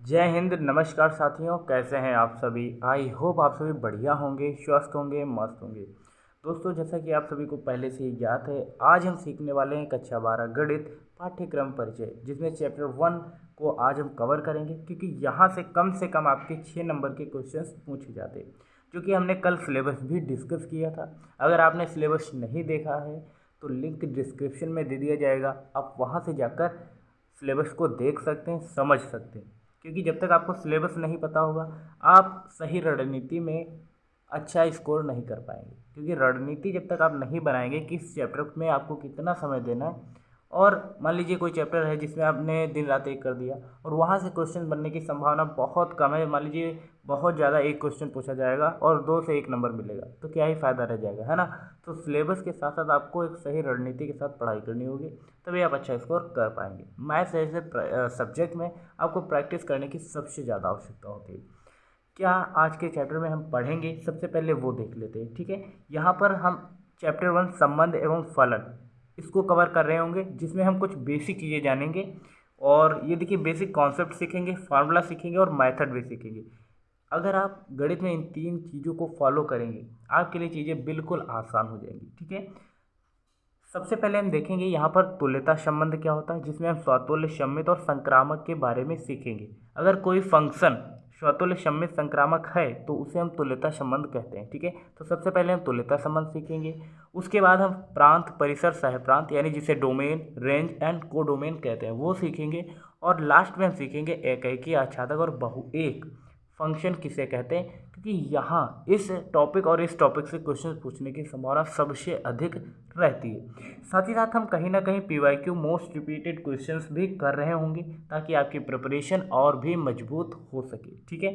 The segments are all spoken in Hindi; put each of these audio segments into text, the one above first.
जय हिंद। नमस्कार साथियों, कैसे हैं आप सभी। आई होप आप सभी बढ़िया होंगे, स्वस्थ होंगे, मस्त होंगे। दोस्तों, जैसा कि आप सभी को पहले से ही ज्ञात है, आज हम सीखने वाले हैं कक्षा 12 गणित पाठ्यक्रम परिचय, जिसमें चैप्टर 1 को आज हम कवर करेंगे, क्योंकि यहाँ से कम आपके 6 नंबर के क्वेश्चंस पूछे जाते हैं, जो कि हमने कल सिलेबस भी डिस्कस किया था। अगर आपने सिलेबस नहीं देखा है तो लिंक डिस्क्रिप्शन में दे दिया जाएगा, आप वहाँ से जाकर सिलेबस को देख सकते हैं, समझ सकते हैं। क्योंकि जब तक आपको सिलेबस नहीं पता होगा, आप सही रणनीति में अच्छा स्कोर नहीं कर पाएंगे। क्योंकि रणनीति जब तक आप नहीं बनाएंगे किस चैप्टर में आपको कितना समय देना है, और मान लीजिए कोई चैप्टर है जिसमें आपने दिन रात एक कर दिया और वहाँ से क्वेश्चन बनने की संभावना बहुत कम है, मान लीजिए बहुत ज़्यादा एक क्वेश्चन पूछा जाएगा और 2 से 1 नंबर मिलेगा, तो क्या ही फ़ायदा रह जाएगा, है ना। तो सिलेबस के साथ साथ आपको एक सही रणनीति के साथ पढ़ाई करनी होगी, तभी आप अच्छा स्कोर कर पाएंगे। मैथ्स ऐसे सब्जेक्ट में आपको प्रैक्टिस करने की सबसे ज़्यादा आवश्यकता होती है। क्या आज के चैप्टर में हम पढ़ेंगे, सबसे पहले वो देख लेते हैं, ठीक है। यहाँ पर हम चैप्टर 1 संबंध एवं फलन इसको कवर कर रहे होंगे, जिसमें हम कुछ बेसिक चीज़ें जानेंगे। और ये देखिए, बेसिक कॉन्सेप्ट सीखेंगे, फार्मूला सीखेंगे और मेथड भी सीखेंगे। अगर आप गणित में इन 3 चीज़ों को फॉलो करेंगे, आपके लिए चीज़ें बिल्कुल आसान हो जाएंगी, ठीक है। सबसे पहले हम देखेंगे यहाँ पर तुल्यता संबंध क्या होता है, जिसमें हम स्वतुल्य, सम्मित और संक्रामक के बारे में सीखेंगे। अगर कोई फंक्शन स्वतुल्य, सम्मित, संक्रामक है तो उसे हम तुल्यता संबंध कहते हैं, ठीक है। तो सबसे पहले हम तुल्यता संबंध सीखेंगे। उसके बाद हम प्रांत, परिसर, सहप्रांत यानी जिसे डोमेन, रेंज एंड कोडोमेन कहते हैं वो सीखेंगे। और लास्ट में हम सीखेंगे एकैकी, आच्छादक और बहुएक फंक्शन किसे कहते हैं, क्योंकि यहाँ इस टॉपिक और इस टॉपिक से क्वेश्चन पूछने की संभावना सबसे अधिक रहती है। साथ ही साथ हम कहीं ना कहीं PYQ मोस्ट रिपीटेड क्वेश्चंस भी कर रहे होंगे, ताकि आपकी प्रिपरेशन और भी मजबूत हो सके, ठीक है।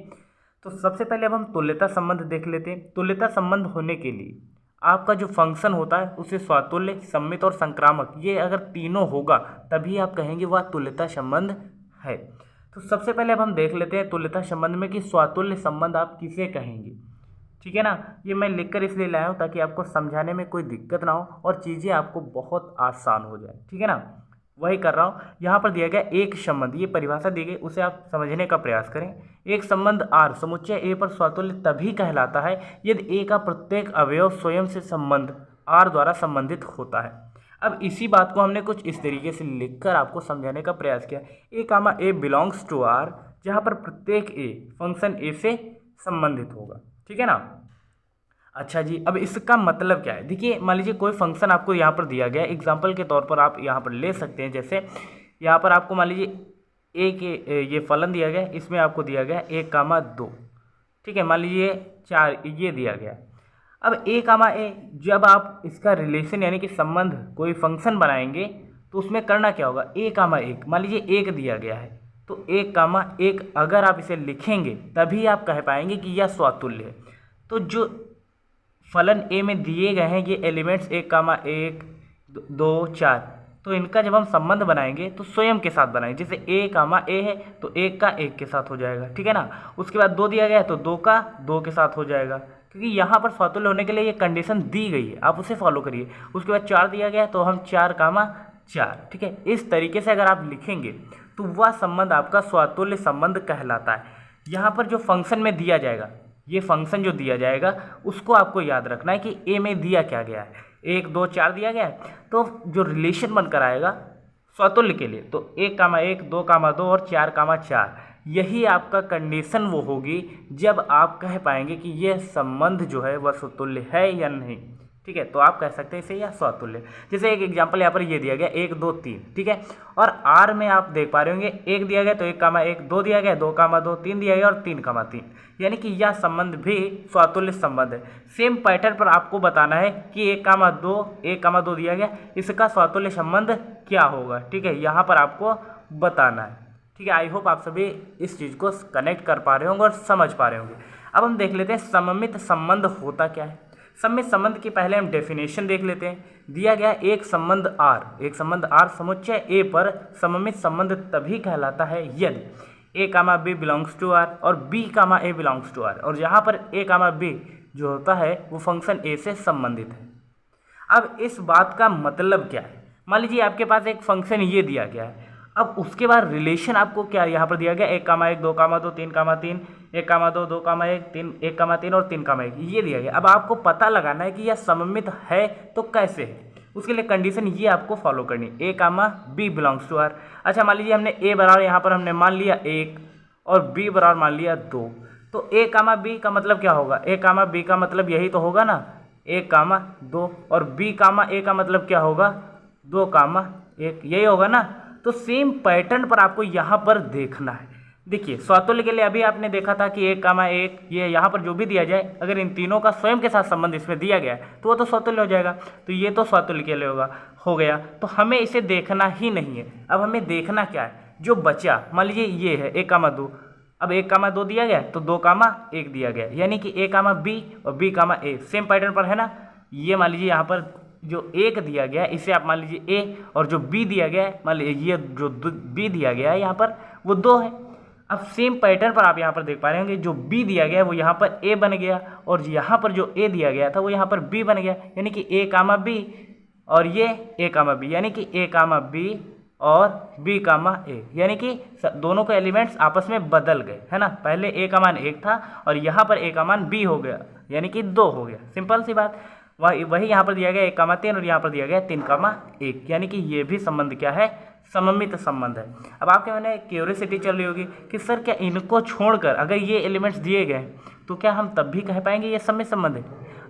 तो सबसे पहले अब हम तुल्यता संबंध देख लेते हैं। तुल्यता संबंध होने के लिए आपका जो फंक्शन होता है उसे स्वतुल्य, सम्मित और संक्रामक, ये अगर तीनों होगा तभी आप कहेंगे वह तुल्यता संबंध है। तो सबसे पहले अब हम देख लेते हैं तुल्यता संबंध में कि स्वतुल्य संबंध आप किसे कहेंगे, ठीक है ना। ये मैं लिखकर इसलिए लाया हूँ ताकि आपको समझाने में कोई दिक्कत ना हो और चीज़ें आपको बहुत आसान हो जाए, ठीक है ना। वही कर रहा हूँ। यहाँ पर दिया गया एक संबंध, ये परिभाषा दी गई, उसे आप समझने का प्रयास करें। एक संबंध R समुच्चय A पर स्वतुल्य तभी कहलाता है यदि A का प्रत्येक अवयव स्वयं से संबंध R द्वारा संबंधित होता है। अब इसी बात को हमने कुछ इस तरीके से लिखकर आपको समझाने का प्रयास किया। A, बिलोंग्स टू R, जहाँ पर प्रत्येक A फंक्शन A से संबंधित होगा, ठीक है ना। अच्छा जी, अब इसका मतलब क्या है। देखिए, मान लीजिए कोई फंक्शन आपको यहाँ पर दिया गया, एग्जाम्पल के तौर पर आप यहाँ पर ले सकते हैं। जैसे यहाँ पर आपको मान लीजिए ये फलन दिया गया, इसमें आपको दिया गया 1,2, ठीक है। मान लीजिए 4 ये दिया गया। अब A, जब आप इसका रिलेशन यानी कि संबंध कोई फंक्शन बनाएंगे तो उसमें करना क्या होगा। A, मान लीजिए 1 दिया गया है, तो 1, अगर आप इसे लिखेंगे तभी आप कह पाएंगे कि यह स्वतुल्य है। तो जो फलन A में दिए गए हैं ये एलिमेंट्स 1, 2, 4, तो इनका जब हम संबंध बनाएंगे तो स्वयं के साथ बनाएंगे। जैसे A है तो 1 का 1 के साथ हो जाएगा, ठीक है ना। उसके बाद 2 दिया गया है तो 2 का 2 के साथ हो जाएगा, क्योंकि यहाँ पर स्वतुल्य होने के लिए ये कंडीशन दी गई है, आप उसे फॉलो करिए। उसके बाद 4 दिया गया है तो हम 4, ठीक है। इस तरीके से अगर आप लिखेंगे तो वह संबंध आपका स्वतुल्य संबंध कहलाता है। यहाँ पर जो फंक्शन में दिया जाएगा, ये फंक्शन जो दिया जाएगा उसको आपको याद रखना है कि A में दिया क्या गया है, 1, 2, 4 दिया गया है, तो जो रिलेशन बनकर आएगा स्वतुल्य के लिए तो 1, 2, और 4, यही आपका कंडीशन वो होगी जब आप कह पाएंगे कि यह संबंध जो है वह स्वतुल्य है या नहीं, ठीक है। तो आप कह सकते हैं इसे या स्वतुल्य। जैसे एक एग्जांपल यहाँ पर ये दिया गया 1, 2, 3, ठीक है। और R में आप देख पा रहे होंगे 1 दिया गया तो 1, 2 दिया गया, 2, 3 दिया गया और 3, यानी कि यह संबंध भी स्वतुल्य संबंध है। सेम पैटर्न पर आपको बताना है कि 1, 2 दिया गया, इसका स्वतुल्य संबंध क्या होगा, ठीक है। यहाँ पर आपको बताना है, ठीक है। आई होप आप सभी इस चीज़ को कनेक्ट कर पा रहे होंगे और समझ पा रहे होंगे। अब हम देख लेते हैं सममित संबंध होता क्या है। सममित संबंध के पहले हम डेफिनेशन देख लेते हैं। दिया गया एक संबंध R समुच्चय A पर सममित संबंध तभी कहलाता है यदि A, बिलोंग्स टू R और B, बिलोंग्स टू R, और यहाँ पर A, जो होता है वो फंक्शन A से संबंधित है। अब इस बात का मतलब क्या है। मान लीजिए आपके पास एक फंक्शन ये दिया गया है, अब उसके बाद रिलेशन आपको क्या यहाँ पर दिया गया, 1, 1, 2, 2, 3, 3, 1, 2, 2, 1, 3, 1, 3 और 3, 1 ये दिया गया। अब आपको पता लगाना है कि यह सममित है तो कैसे है। उसके लिए कंडीशन ये आपको फॉलो करनी है, A, B belongs to R. अच्छा मान लीजिए हमने A बराबर यहाँ पर हमने मान लिया 1 और B बराबर मान लिया 2, तो A, B का मतलब क्या होगा, A, B का मतलब यही तो होगा ना, 1, 2 और B, A का मतलब क्या होगा, 2, 1 यही होगा ना। तो सेम पैटर्न पर आपको यहाँ पर देखना है। देखिए स्वतुल्य के लिए अभी आपने देखा था कि 1, 1 ये यहाँ पर जो भी दिया जाए अगर इन तीनों का स्वयं के साथ संबंध इसमें दिया गया है तो वो तो स्वतुल्य हो जाएगा। तो ये तो स्वतुल्य के लिए हो गया, तो हमें इसे देखना ही नहीं है। अब हमें देखना क्या है, जो बचा मान लीजिए ये है 1, 2, अब 1, 2 दिया गया तो 2, 1 दिया गया, यानी कि A, B और B, A सेम पैटर्न पर है ना। ये मान लीजिए यहाँ पर जो 1 दिया गया इसे आप मान लीजिए A और जो B दिया गया है मान लीजिए ये जो B दिया गया है यहाँ पर वो 2 है। अब सेम पैटर्न पर आप यहाँ पर देख पा रहे होंगे, जो B दिया गया है वो यहाँ पर A बन गया और यहाँ पर जो A दिया गया था वो यहाँ पर B बन गया, यानी कि A, B और ये A, B यानी कि A, B और B, A यानी कि दोनों के एलिमेंट्स आपस में बदल गए, है ना। पहले A का मान 1 था और यहाँ पर A का मान B हो गया, यानी कि 2 हो गया। सिंपल सी बात, वही यहाँ पर दिया गया 1, 3 और यहाँ पर दिया गया 3, 1, यानी कि ये भी संबंध क्या है, सममित संबंध है। अब आपके मन में क्यूरियोसिटी चल रही होगी कि सर क्या इनको छोड़कर अगर ये एलिमेंट्स दिए गए तो क्या हम तब भी कह पाएंगे ये सममित संबंध है।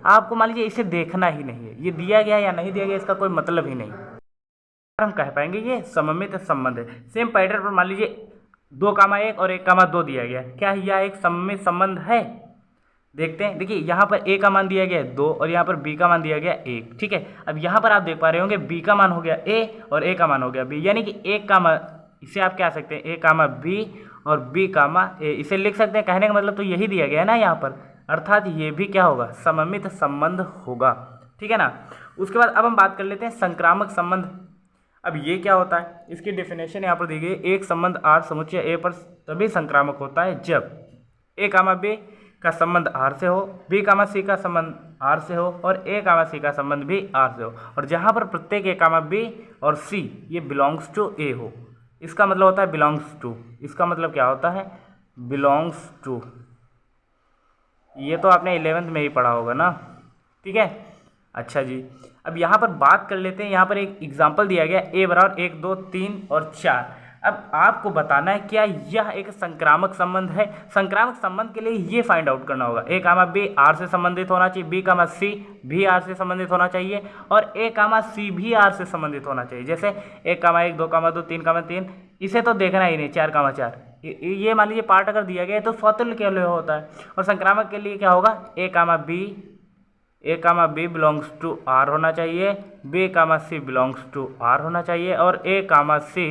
आपको मान लीजिए इसे देखना ही नहीं है, ये दिया गया या नहीं दिया गया इसका कोई मतलब ही नहीं, हम कह पाएंगे ये सममित संबंध है। सेम पैटर्न पर मान लीजिए 2, 1 और 1, 2 दिया गया, क्या यह एक सममित संबंध है। देखते हैं, देखिए यहाँ पर A का मान दिया गया है 2 और यहाँ पर B का मान दिया गया 1, ठीक है। अब यहाँ पर आप देख पा रहे होंगे B का मान हो गया A और A का मान हो गया B, यानी कि 1 का मान, इसे आप क्या सकते हैं A, B और B, A इसे लिख सकते हैं। कहने का मतलब तो यही दिया गया है ना यहाँ पर, अर्थात ये भी क्या होगा, सममित संबंध होगा, ठीक है ना। उसके बाद अब हम बात कर लेते हैं संक्रामक संबंध। अब ये क्या होता है, इसकी डेफिनेशन यहाँ पर दी गई, एक संबंध R समुच्चय A पर तभी संक्रामक होता है जब A, B का संबंध R से हो, B, C का संबंध R से हो और A, C का संबंध भी R से हो, और जहाँ पर प्रत्येक A, B और C ये बिलोंग्स टू A हो। इसका मतलब होता है बिलोंग्स टू, इसका मतलब क्या होता है, बिलोंग्स टू। ये तो आपने 11th में ही पढ़ा होगा ना, ठीक है। अच्छा जी, अब यहाँ पर बात कर लेते हैं, यहाँ पर एक एग्जाम्पल दिया गया A बराबर 1, 2, 3 और 4। अब आपको बताना है क्या यह एक संक्रामक संबंध है। संक्रामक संबंध के लिए ये फाइंड आउट करना होगा, A, B R से संबंधित होना चाहिए, B, C भी R से संबंधित होना चाहिए और A, C भी R से संबंधित होना चाहिए। जैसे 1, 1, 2, 2, 3, 3 इसे तो देखना ही नहीं, 4, 4 ये मान लीजिए पार्ट अगर दिया गया है तो स्वतुल्य के लिए होता है। और संक्रामक के लिए क्या होगा, A, B belongs to R होना चाहिए, B, C belongs to R होना चाहिए और A, C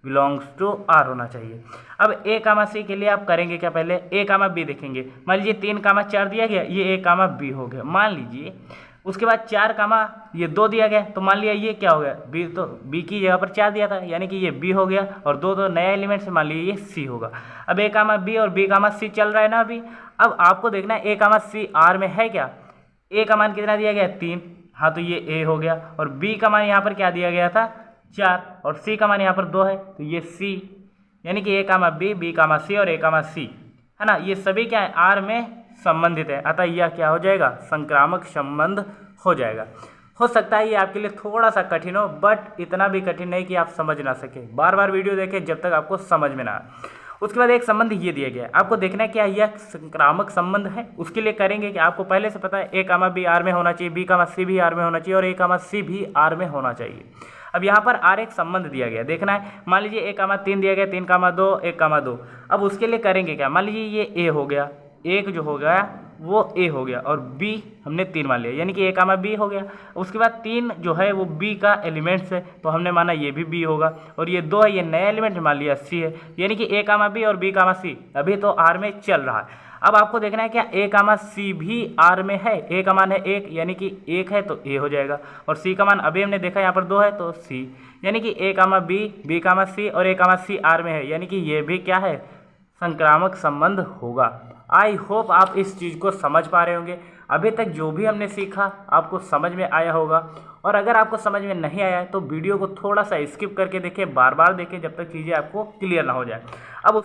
belongs to R होना चाहिए। अब A, C के लिए आप करेंगे क्या, पहले A, B देखेंगे। मान लीजिए 3, 4 दिया गया, ये A, B हो गया मान लीजिए। उसके बाद 4, ये 2 दिया गया तो मान लिया ये क्या हो गया, B, तो B की जगह पर 4 दिया था यानी कि ये B हो गया और 2 तो नया एलिमेंट से मान लीजिए ये C होगा। अब A, B और B, C चल रहा है ना अभी। अब आपको देखना है A, C R में है क्या। A का मान कितना दिया गया, 3, हाँ तो ये A हो गया और B का मान यहाँ पर क्या दिया गया था, 4 और C का मान यहाँ पर 2 है तो ये C, यानी कि A, B, B, C और A, C है ना, ये सभी क्या है, R में संबंधित है। अतः यह क्या हो जाएगा, संक्रामक संबंध हो जाएगा। हो सकता है ये आपके लिए थोड़ा सा कठिन हो, बट इतना भी कठिन नहीं कि आप समझ ना सके। बार बार वीडियो देखें जब तक आपको समझ में ना आए। उसके बाद एक संबंध ये दिया गया है, आपको देखना है क्या यह संक्रामक संबंध है। उसके लिए करेंगे कि आपको पहले से पता है A, B R में होना चाहिए, B, C भी R में होना चाहिए और A, C भी R में होना चाहिए। अब यहाँ पर R एक संबंध दिया गया, देखना है। मान लीजिए A, 3 दिया गया, 3, 2, 1, 2। अब उसके लिए करेंगे क्या, मान लीजिए ये A हो गया, एक जो हो गया वो A हो गया और B हमने 3 मान लिया, यानी कि A, B हो गया। उसके बाद 3 जो है वो B का एलिमेंट्स है तो हमने माना ये भी B होगा और ये 2 है, ये नया एलिमेंट मान लिया C है, यानी कि A, B और B, C अभी तो R में चल रहा है। अब आपको देखना है क्या A, C भी R में है। A का मान है 1 यानी कि 1 है तो A हो जाएगा और C का मान अभी हमने देखा यहाँ पर 2 है तो C, यानी कि A, B, B, C और A, C R में है, यानी कि ये भी क्या है, संक्रामक संबंध होगा। आई होप आप इस चीज़ को समझ पा रहे होंगे। अभी तक जो भी हमने सीखा आपको समझ में आया होगा, और अगर आपको समझ में नहीं आया है तो वीडियो को थोड़ा सा स्किप करके देखें, बार बार देखें जब तक चीज़ें आपको क्लियर ना हो जाए। अब